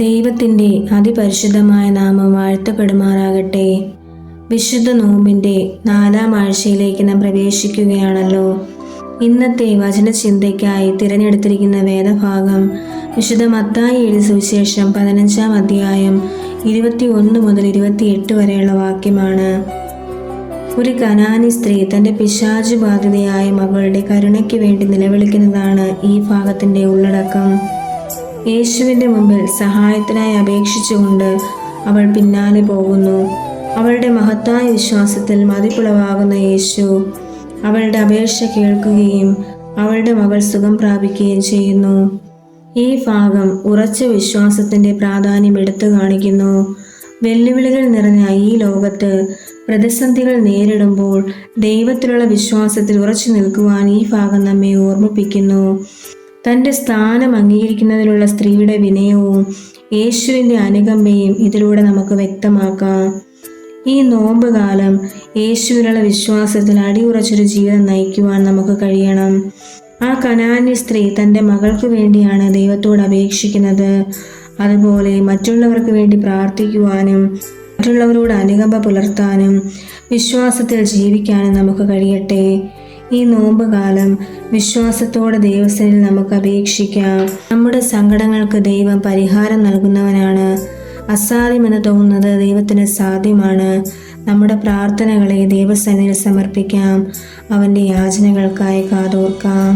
ദൈവത്തിൻ്റെ അതിപരിശുദ്ധമായ നാമം വാഴ്ത്തപ്പെടുമാറാകട്ടെ. വിശുദ്ധ നോമ്പിൻ്റെ 4-ാം ആഴ്ചയിലേക്ക് നാം പ്രവേശിക്കുകയാണല്ലോ. ഇന്നത്തെ വചനചിന്തയ്ക്കായി തിരഞ്ഞെടുത്തിരിക്കുന്ന വേദഭാഗം വിശുദ്ധ മത്തായി എഴുതിയ സുവിശേഷം 15-ാം അധ്യായം 21 മുതൽ 28 വരെയുള്ള വാക്യമാണ്. ഒരു കനാനി സ്ത്രീ തൻ്റെ പിശാചു ബാധിതയായ മകളുടെ കരുണയ്ക്ക് വേണ്ടി നിലവിളിക്കുന്നതാണ് ഈ ഭാഗത്തിൻ്റെ ഉള്ളടക്കം. യേശുവിൻ്റെ മുമ്പിൽ സഹായത്തിനായി അപേക്ഷിച്ചുകൊണ്ട് അവൾ പിന്നാലെ പോകുന്നു. അവളുടെ മഹത്തായ വിശ്വാസത്തിൽ മതിപ്പുളവാകുന്ന യേശു അവളുടെ അപേക്ഷ കേൾക്കുകയും അവളുടെ മകൾ സുഖം പ്രാപിക്കുകയും ചെയ്യുന്നു. ഈ ഭാഗം ഉറച്ച വിശ്വാസത്തിൻ്റെ പ്രാധാന്യം എടുത്തു കാണിക്കുന്നു. വെല്ലുവിളികൾ നിറഞ്ഞ ഈ ലോകത്ത് പ്രതിസന്ധികൾ നേരിടുമ്പോൾ ദൈവത്തിലുള്ള വിശ്വാസത്തിൽ ഉറച്ചു നിൽക്കുവാൻ ഈ ഭാഗം നമ്മെ ഓർമ്മിപ്പിക്കുന്നു. തൻ്റെ സ്ഥാനം അംഗീകരിക്കുന്നതിലുള്ള സ്ത്രീയുടെ വിനയവും യേശുവിൻ്റെ അനുകമ്പയും ഇതിലൂടെ നമുക്ക് വ്യക്തമാക്കാം. ഈ നോമ്പ് കാലം യേശുവിലുള്ള വിശ്വാസത്തിൽ അടിയുറച്ചൊരു ജീവിതം നയിക്കുവാൻ നമുക്ക് കഴിയണം. ആ കനാന്യ സ്ത്രീ തൻ്റെ മകൾക്ക് വേണ്ടിയാണ് ദൈവത്തോട് അപേക്ഷിക്കുന്നത്. അതുപോലെ മറ്റുള്ളവർക്ക് വേണ്ടി പ്രാർത്ഥിക്കുവാനും മറ്റുള്ളവരോട് അനുകമ്പ പുലർത്താനും വിശ്വാസത്തിൽ ജീവിക്കാനും നമുക്ക് കഴിയട്ടെ. ഈ നോമ്പ് കാലം വിശ്വാസത്തോടെ ദൈവസന്നിധിയിൽ നമുക്ക് അപേക്ഷിക്കാം. നമ്മുടെ സങ്കടങ്ങൾക്ക് ദൈവം പരിഹാരം നൽകുന്നവനാണ്. അസാധ്യമെന്ന് തോന്നുന്നത് ദൈവത്തിന് സാധ്യമാണ്. നമ്മുടെ പ്രാർത്ഥനകളെ ദൈവസന്നിധിയിൽ സമർപ്പിക്കാം. അവൻ്റെ യാചനകൾക്കായി കാതോർക്കാം.